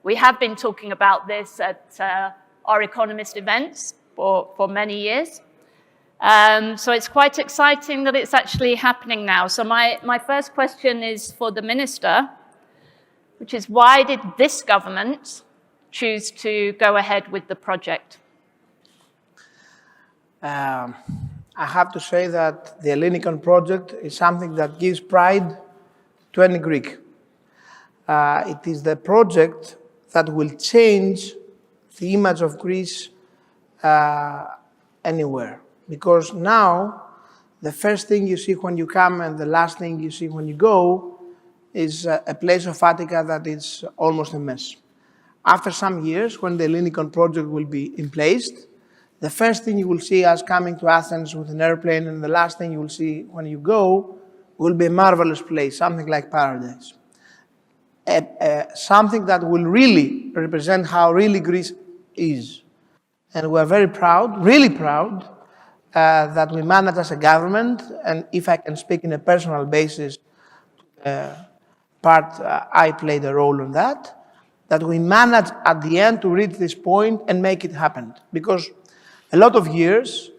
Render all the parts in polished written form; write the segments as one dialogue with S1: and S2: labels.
S1: We have been talking about this at our Economist events for many years. So it's quite exciting that it's actually happening now. So my first question is for the Minister, which is why did this government choose to go ahead with the project?
S2: I have to say that the Ellinikon project is something that gives pride to any Greek. It is the project that will change the image of Greece anywhere. Because now, the first thing you see when you come and the last thing you see when you go is a place of Attica that is almost a mess. After some years, when the Ellinikon project will be in place, the first thing you will see us coming to Athens with an airplane, and the last thing you will see when you go will be a marvelous place, something like paradise. Something that will really represent how really Greece is. And we're very proud, really proud, that we managed as a government, and if I can speak in a personal basis, I played a role in that we managed at the end to reach this point and make it happen. Because a lot of years,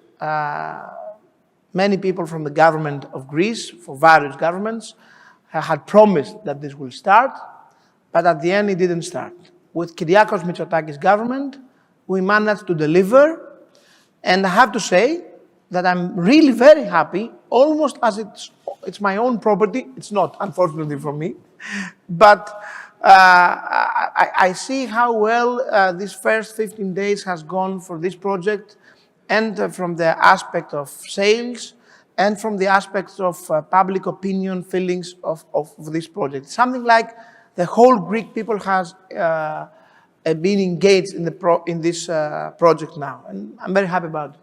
S2: many people from the government of Greece, for various governments, had promised that this will start, but at the end it didn't start. With Kyriakos Mitsotakis' government, we managed to deliver, and I have to say that I'm really very happy, almost as it's my own property. It's not, unfortunately for me, but I see how well these first 15 days has gone for this project, and from the aspect of sales, and from the aspects of public opinion feelings of this project. Something like the whole Greek people has been engaged in this project now, and I'm very happy about it.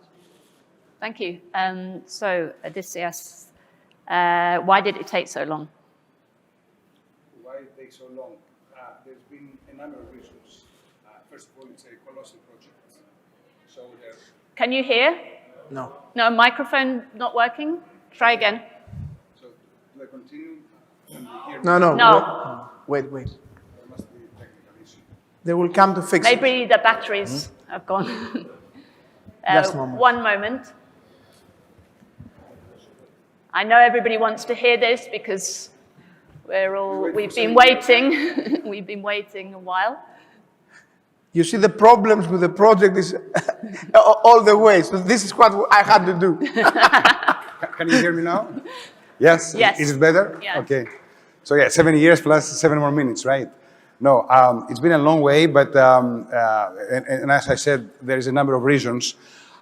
S1: Thank you. So, Odysseus, why did it take so long?
S3: Why it takes so long? There's been a number of reasons. First of all, it's a colossal project. So
S1: can you hear?
S2: No.
S1: No, microphone not working? Try again.
S3: So, do I continue? Can you hear me?
S1: No.
S2: Wait.
S3: There must be a technical issue.
S2: They will come to fix it.
S1: Maybe the batteries have gone.
S2: Just a moment.
S1: One moment. I know everybody wants to hear this because we've been waiting. We've been waiting a while.
S2: You see, the problems with the project is all the way. So this is what I had to do.
S3: Can you hear me now? Yes?
S1: Yes.
S3: Is it better?
S1: Yeah.
S3: Okay. So yeah, 7 years plus 7 more minutes, right? No, it's been a long way, but and as I said, there is a number of reasons.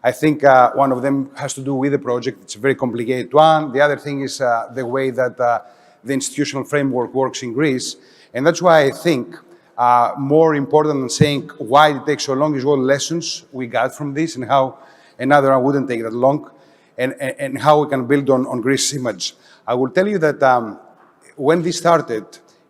S3: I think one of them has to do with the project. It's a very complicated one. The other thing is the way that the institutional framework works in Greece. And that's why I think more important than saying why it takes so long is what lessons we got from this and how another one wouldn't take that long, and how we can build on Greece's image. I will tell you that when this started,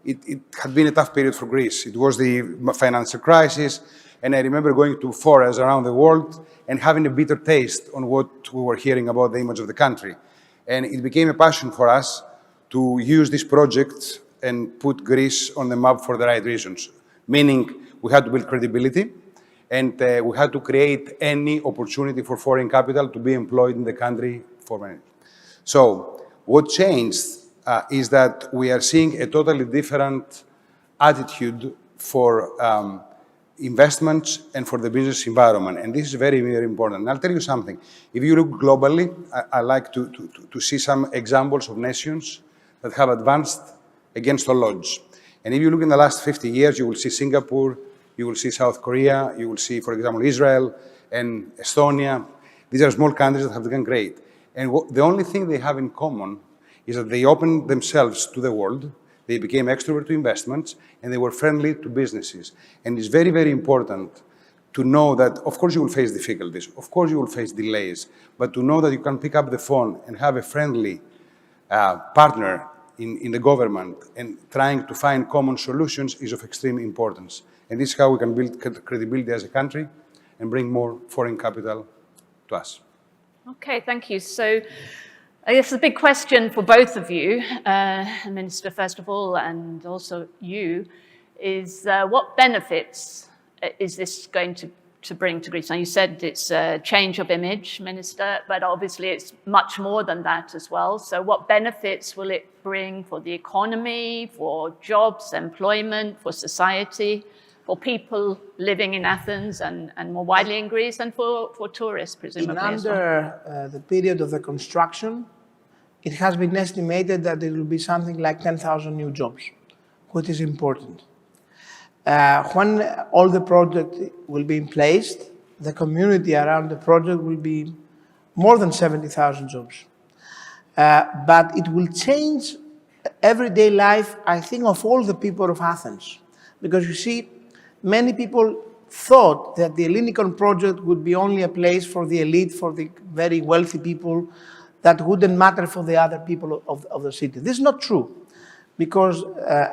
S3: it had been a tough period for Greece. It was the financial crisis, and I remember going to forums around the world and having a bitter taste on what we were hearing about the image of the country. And it became a passion for us to use this project and put Greece on the map for the right reasons. Meaning, we had to build credibility, and we had to create any opportunity for foreign capital to be employed in the country for many. So, what changed is that we are seeing a totally different attitude for investments and for the business environment. And this is very, very important. And I'll tell you something. If you look globally, I like to see some examples of nations that have advanced against all odds. And if you look in the last 50 years, you will see Singapore, you will see South Korea, you will see, for example, Israel and Estonia. These are small countries that have become great. And the only thing they have in common is that they opened themselves to the world, they became extrovert to investments, and they were friendly to businesses. And it's very, very important to know that, of course, you will face difficulties, of course, you will face delays, but to know that you can pick up the phone and have a friendly partner in the government and trying to find common solutions is of extreme importance. And this is how we can build credibility as a country and bring more foreign capital to us.
S1: Okay, thank you. So, I guess the big question for both of you, Minister, first of all, and also you, is what benefits is this going to bring to Greece? Now, you said it's a change of image, Minister, but obviously it's much more than that as well. So what benefits will it bring for the economy, for jobs, employment, for society, for people living in Athens and more widely in Greece, and for tourists, presumably as well?
S2: Under the period of the construction, it has been estimated that there will be something like 10,000 new jobs, which is important. When all the project will be in place, the community around the project will be more than 70,000 jobs. But it will change everyday life, I think, of all the people of Athens. Because you see, many people thought that the Ellinikon project would be only a place for the elite, for the very wealthy people, that wouldn't matter for the other people of the city. This is not true, because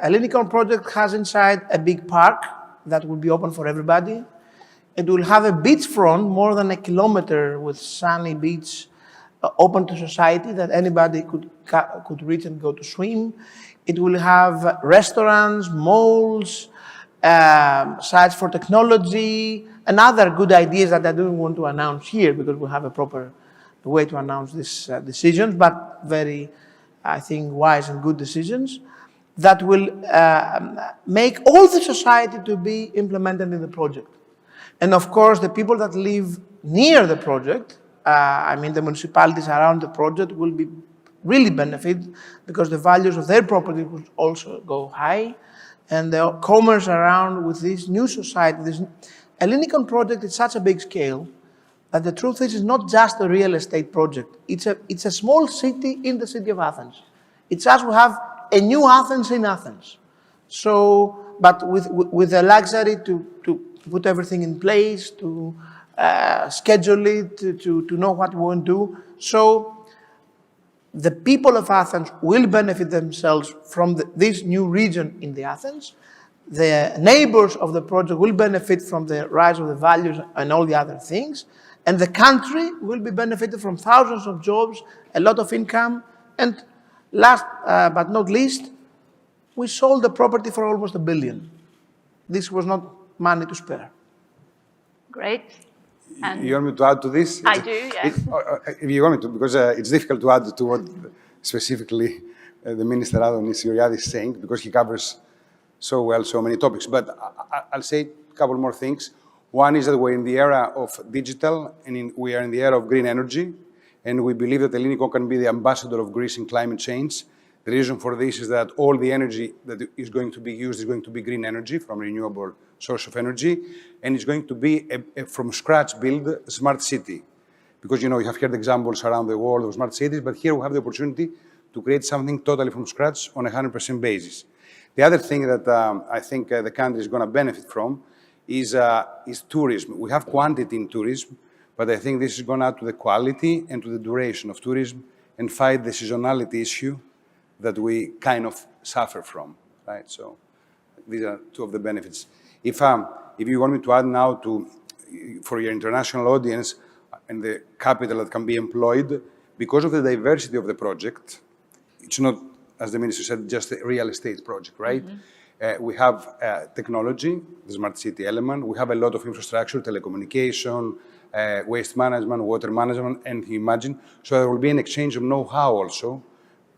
S2: Ellinikon project has inside a big park that will be open for everybody. It will have a beachfront more than 1 kilometer with sunny beach open to society that anybody could reach and go to swim. It will have restaurants, malls, sites for technology, and other good ideas that I don't want to announce here because we have a proper way to announce these decisions, but very, I think, wise and good decisions that will make all the society to be implemented in the project. And of course, the people that live near the project, I mean the municipalities around the project, will be really benefit because the values of their property will also go high, and the commerce around with this new society. This Ellinikon project is such a big scale that the truth is, it's not just a real estate project. It's a small city in the city of Athens. It's as we have a new Athens in Athens. So, but with the luxury to put everything in place, to schedule it, to know what we want to do. So the people of Athens will benefit themselves from this new region in the Athens. The neighbors of the project will benefit from the rise of the values and all the other things. And the country will be benefited from thousands of jobs, a lot of income, and last but not least, we sold the property for almost $1 billion. This was not money to spare.
S1: Great. And
S3: you want me to add to this?
S1: I do, yes.
S3: If you want me to, because it's difficult to add to what specifically the Minister Άδωνις Γεωργιάδης is saying, because he covers so well so many topics. But I'll say a couple more things. One is that we're in the era of digital, and we are in the era of green energy, and we believe that Ellinikon can be the ambassador of Greece in climate change. The reason for this is that all the energy that is going to be used is going to be green energy from renewable source of energy, and it's going to be a from scratch build smart city. Because, you know, you have heard examples around the world of smart cities, but here we have the opportunity to create something totally from scratch on a 100% basis. The other thing that I think the country is going to benefit from is tourism. We have quantity in tourism, but I think this is going to add to the quality and to the duration of tourism and fight the seasonality issue that we kind of suffer from, right? So these are two of the benefits. If you want me to add now for your international audience and the capital that can be employed, because of the diversity of the project, it's not, as the Minister said, just a real estate project, right? Mm-hmm. We have technology, the smart city element. We have a lot of infrastructure, telecommunication, waste management, water management, and you imagine. So there will be an exchange of know-how also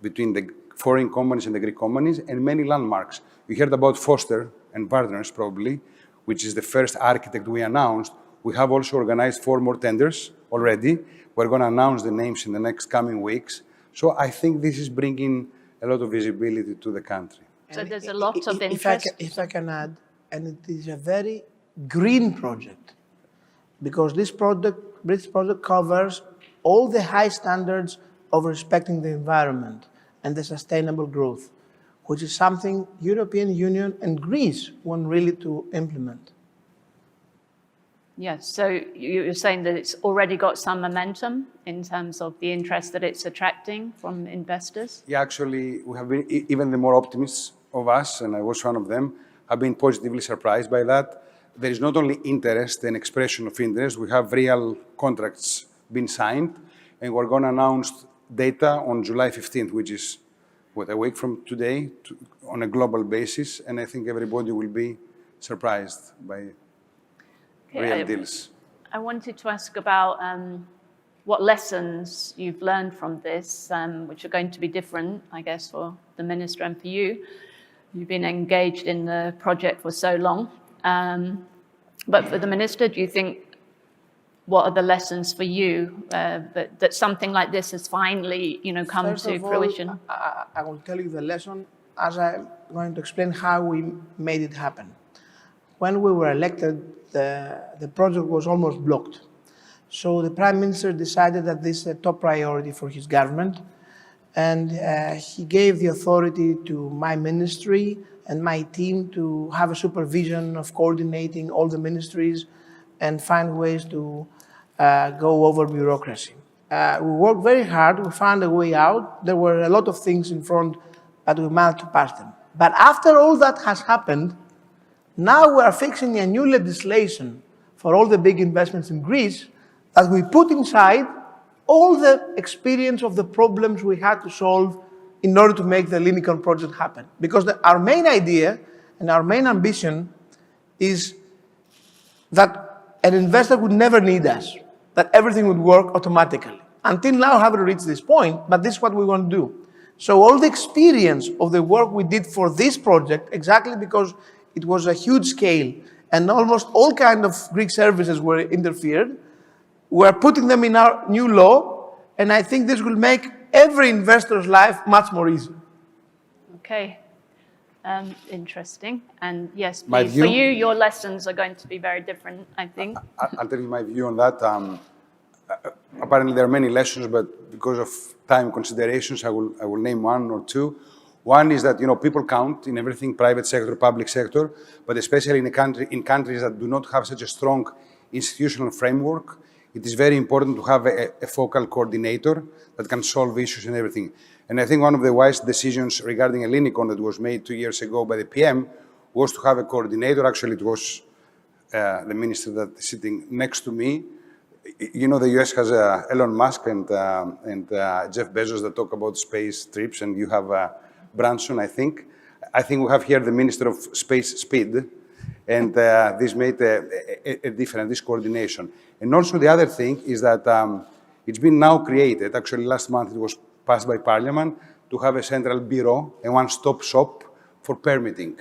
S3: between the foreign companies and the Greek companies, and many landmarks. We heard about Foster and Partners, probably, which is the first architect we announced. We have also organized 4 more tenders already. We're going to announce the names in the next coming weeks. So I think this is bringing a lot of visibility to the country.
S1: So there's a lot of interest.
S2: If I can add, and it is a very green project, because this project covers all the high standards of respecting the environment and the sustainable growth, which is something European Union and Greece want really to implement.
S1: Yes, so you're saying that it's already got some momentum in terms of the interest that it's attracting from investors?
S3: Yeah, actually, we have been, even the more optimists of us, and I was one of them, have been positively surprised by that. There is not only interest and expression of interest, we have real contracts being signed, and we're going to announce data on July 15th, which is a week from today on a global basis, and I think everybody will be surprised by real deals.
S1: I wanted to ask about what lessons you've learned from this, which are going to be different, I guess, for the Minister and for you. You've been engaged in the project for so long. But for the Minister, do you think, what are the lessons for you that something like this has finally, come
S2: First
S1: to
S2: of all,
S1: fruition?
S2: I will tell you the lesson as I'm going to explain how we made it happen. When we were elected, the project was almost blocked. So the Prime Minister decided that this is a top priority for his government, and he gave the authority to my ministry and my team to have a supervision of coordinating all the ministries and find ways to go over bureaucracy. We worked very hard, we found a way out. There were a lot of things in front, but we managed to pass them. But after all that has happened, now we are fixing a new legislation for all the big investments in Greece that we put inside all the experience of the problems we had to solve in order to make the Ellinikon project happen. Because our main idea and our main ambition is that an investor would never need us, that everything would work automatically. Until now, I haven't reached this point, but this is what we want to do. So all the experience of the work we did for this project, exactly because it was a huge scale and almost all kinds of Greek services were interfered, we're putting them in our new law, and I think this will make every investor's life much more easy.
S1: Okay, interesting. And yes,
S3: My
S1: please,
S3: view?
S1: for you, your lessons are going to be very different, I think.
S3: I'll tell you my view on that. Apparently, there are many lessons, but because of time considerations, I will name one or two. One is that people count in everything, private sector, public sector, but especially in countries that do not have such a strong institutional framework. It is very important to have a focal coordinator that can solve issues and everything. And I think one of the wise decisions regarding Ellinikon that was made 2 years ago by the PM was to have a coordinator. Actually, it was the minister that is sitting next to me. The US has Elon Musk and Jeff Bezos that talk about space trips, and you have Branson, I think. I think we have here the Minister of Space Speed, and this made a difference, this coordination. And also the other thing is that it's been now created, actually last month it was passed by Parliament, to have a central bureau, a one-stop shop for permitting.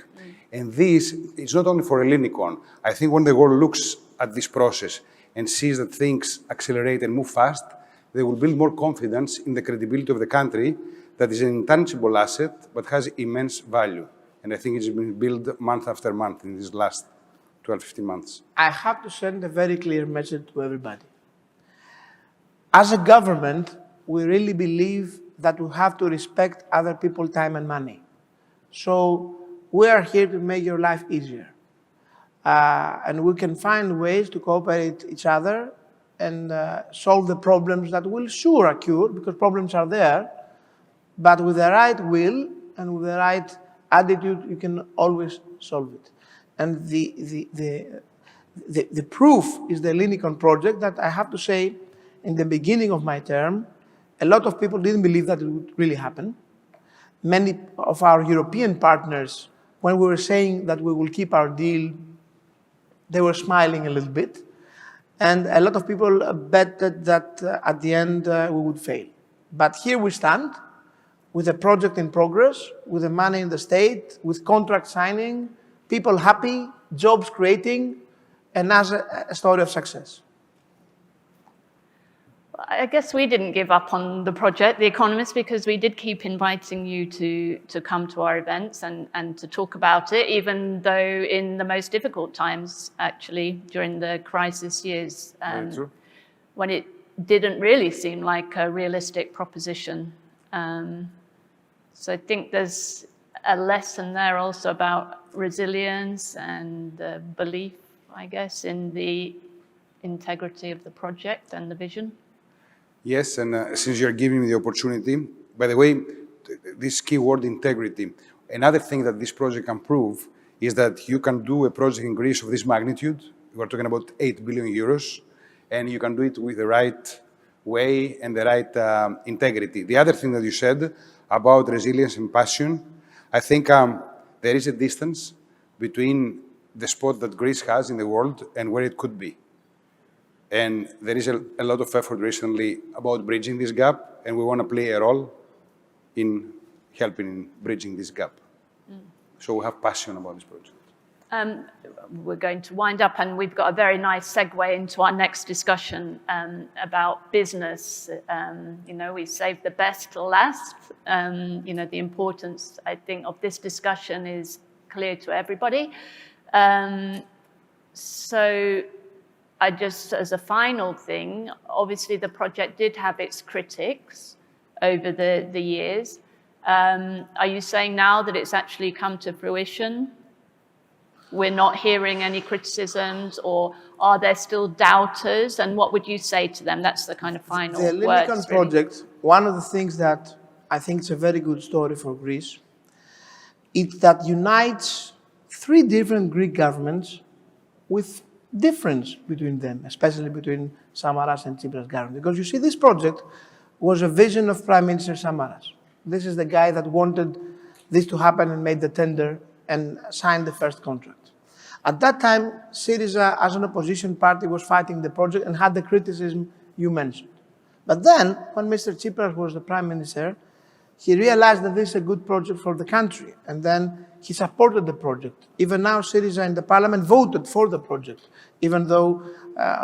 S3: And this is not only for Ellinikon. I think when the world looks at this process and sees that things accelerate and move fast, they will build more confidence in the credibility of the country that is an intangible asset but has immense value. And I think it's been built month after month in these last 12, 15 months.
S2: I have to send a very clear message to everybody. As a government, we really believe that we have to respect other people's time and money. So we are here to make your life easier. And we can find ways to cooperate each other and solve the problems that will sure occur, because problems are there, but with the right will and with the right attitude, you can always solve it. And the proof is the Ellinikon project that I have to say, in the beginning of my term, a lot of people didn't believe that it would really happen. Many of our European partners, when we were saying that we will keep our deal, they were smiling a little bit. And a lot of people betted that at the end we would fail. But here we stand, with a project in progress, with the money in the state, with contract signing, people happy, jobs creating, and as a story of success.
S1: I guess we didn't give up on the project, The Economist, because we did keep inviting you to come to our events and to talk about it, even though in the most difficult times, actually, during the crisis years, when it didn't really seem like a realistic proposition. So I think there's a lesson there also about resilience and belief, I guess, in the integrity of the project and the vision.
S3: Yes, and since you're giving me the opportunity, by the way, this keyword integrity, another thing that this project can prove is that you can do a project in Greece of this magnitude. We're talking about 8 billion euros, and you can do it with the right way and the right integrity. The other thing that you said about resilience and passion. I think there is a distance between the spot that Greece has in the world and where it could be. And there is a lot of effort recently about bridging this gap, and we want to play a role in helping in bridging this gap. So we have passion about this project.
S1: We're going to wind up, and we've got a very nice segue into our next discussion about business. We saved the best till last. The importance, I think, of this discussion is clear to everybody. So I just, as a final thing, obviously the project did have its critics over the years. Are you saying now that it's actually come to fruition? We're not hearing any criticisms, or are there still doubters? And what would you say to them? That's the kind of final
S2: The
S1: words.
S2: Ellinikon project, one of the things that I think is a very good story for Greece, it's that unites three different Greek governments with difference between them, especially between Samaras and Tsipras government. Because you see, this project was a vision of Prime Minister Samaras. This is the guy that wanted this to happen and made the tender and signed the first contract. At that time, Syriza, as an opposition party, was fighting the project and had the criticism you mentioned. But then, when Mr. Tsipras was the Prime Minister, he realized that this is a good project for the country, and then he supported the project. Even now, Syriza in the parliament voted for the project, even though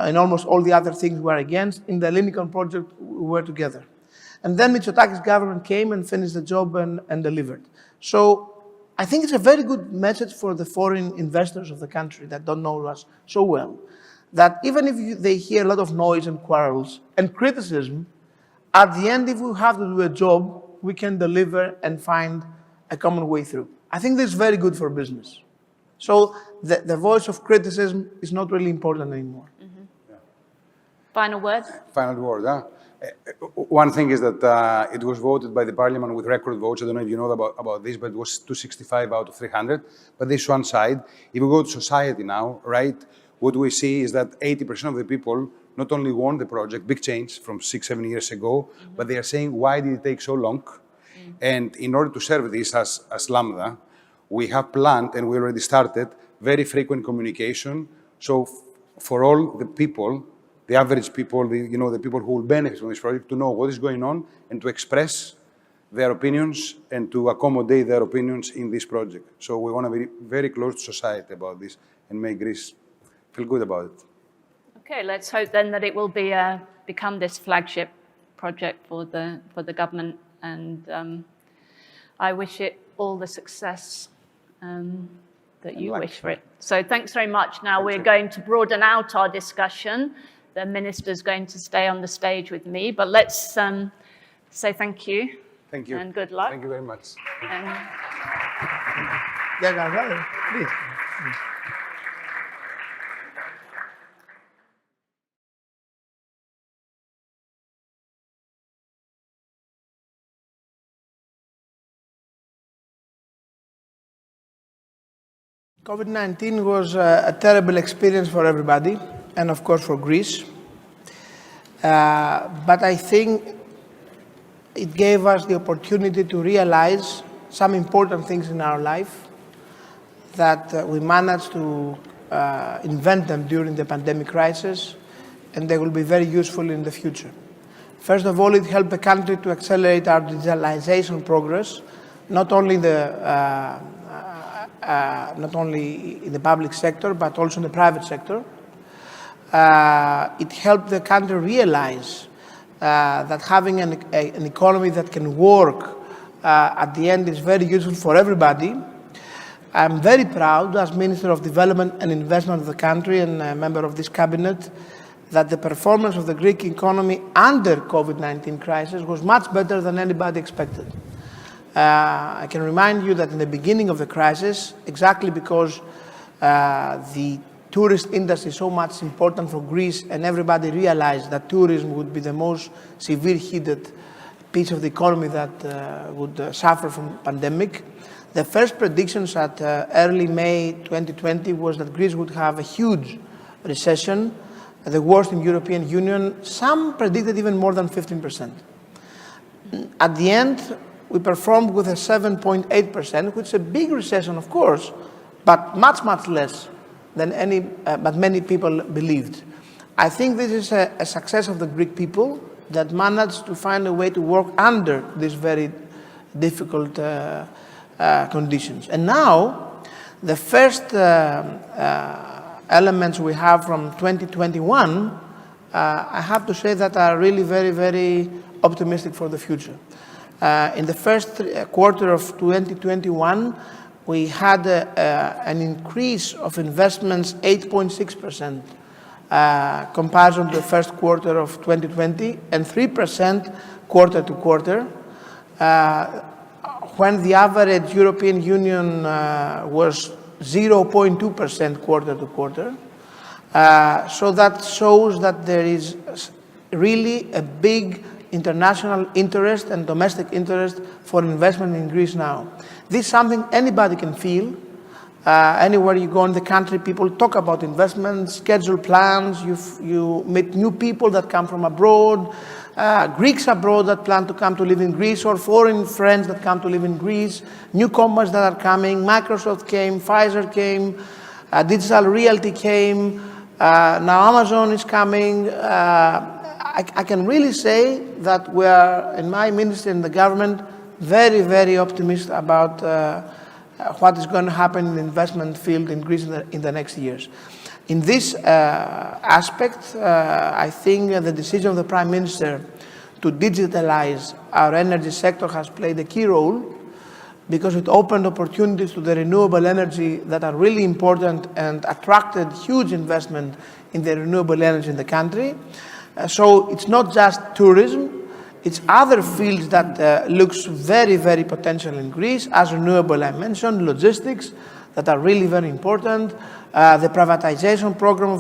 S2: in almost all the other things we were against. In the Ellinikon project, we were together. And then Mitsotakis' government came and finished the job and delivered. So I think it's a very good message for the foreign investors of the country that don't know us so well, that even if they hear a lot of noise and quarrels and criticism, at the end, if we have to do a job, we can deliver and find a common way through. I think this is very good for business. So the voice of criticism is not really important anymore.
S1: Mm-hmm. Yeah. Final word?
S3: Final word, huh? One thing is that it was voted by the parliament with record votes. I don't know if you know about this, but it was 265 out of 300. But this one side, if we go to society now, right, what we see is that 80% of the people not only want the project, big change from 6-7 years ago, but they are saying, why did it take so long? And in order to serve this as Lambda, we have planned, and we already started, very frequent communication. So for all the people, the average people, the people who will benefit from this project, to know what is going on and to express their opinions and to accommodate their opinions in this project. So we want to be very close to society about this and make Greece feel good about it.
S1: Okay, let's hope then that it will become this flagship project for the government, and I wish it all the success that you wish for it. So thanks very much. Now we're going to broaden out our discussion. The minister's going to stay on the stage with me, but let's say thank you.
S3: Thank you.
S1: And good luck.
S3: Thank you very much.
S2: Please. COVID-19 was a terrible experience for everybody, and of course for Greece. But I think it gave us the opportunity to realize some important things in our life that we managed to invent them during the pandemic crisis, and they will be very useful in the future. First of all, it helped the country to accelerate our digitalization progress, not only in the public sector, but also in the private sector. It helped the country realize that having an economy that can work at the end is very useful for everybody. I'm very proud, as Minister of Development and Investment of the country and a member of this cabinet, that the performance of the Greek economy under COVID-19 crisis was much better than anybody expected. I can remind you that in the beginning of the crisis, exactly because the tourist industry is so much important for Greece, and everybody realized that tourism would be the most severe hit piece of the economy that would suffer from the pandemic. The first predictions at early May 2020 was that Greece would have a huge recession, the worst in the European Union. Some predicted even more than 15%. At the end, we performed with a 7.8%, which is a big recession, of course, but much, much less than but many people believed. I think this is a success of the Greek people that managed to find a way to work under these very difficult conditions. And now, the first elements we have from 2021, I have to say that are really very, very optimistic for the future. In the first quarter of 2021, we had an increase of investments 8.6% comparison to the first quarter of 2020 and 3% quarter to quarter, when the average European Union was 0.2% quarter to quarter. So that shows that there is really a big international interest and domestic interest for investment in Greece now. This is something anybody can feel. Anywhere you go in the country, people talk about investments, schedule plans, you meet new people that come from abroad, Greeks abroad that plan to come to live in Greece, or foreign friends that come to live in Greece, new companies that are coming. Microsoft came, Pfizer came, Digital Realty came, now Amazon is coming. I can really say that we are, in my ministry and the government, very, very optimistic about what is going to happen in the investment field in Greece in the next years. In this aspect, I think the decision of the Prime Minister to digitalize our energy sector has played a key role, because it opened opportunities to the renewable energy that are really important and attracted huge investment in the renewable energy in the country. So it's not just tourism, it's other fields that looks very, very potential in Greece, as renewable I mentioned, logistics that are really very important, the privatization program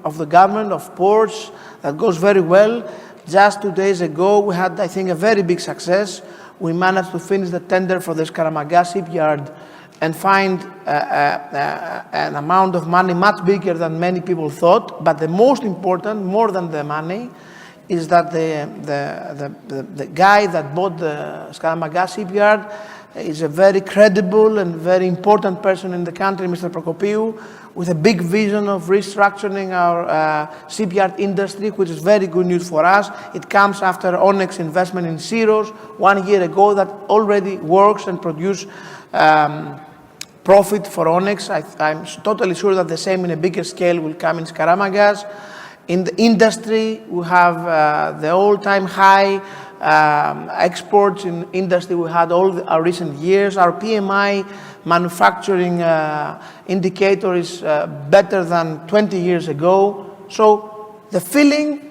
S2: of the government, of ports, that goes very well. Just 2 days ago, we had, I think, a very big success. We managed to finish the tender for the Skaramaga shipyard and find an amount of money much bigger than many people thought. But the most important, more than the money, is that the guy that bought the Skaramaga shipyard is a very credible and very important person in the country, Mr. Prokopiou, with a big vision of restructuring our shipyard industry, which is very good news for us. It comes after Onyx investment in Syros 1 year ago that already works and produces profit for Onyx. I'm totally sure that the same in a bigger scale will come in Skaramagas. In the industry, we have the all-time high exports in industry we had all our recent years. Our PMI manufacturing indicator is better than 20 years ago. So the feeling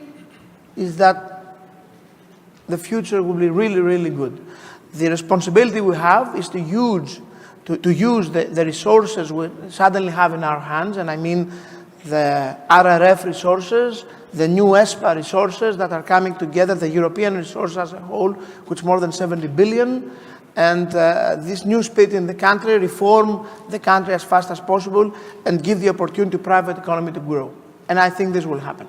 S2: is that the future will be really, really good. The responsibility we have is to use the resources we suddenly have in our hands, and I mean the RRF resources, the new ESPA resources that are coming together, the European resources as a whole, which is more than 70 billion, and this new spirit in the country, reform the country as fast as possible and give the opportunity to private economy to grow. And I think this will happen.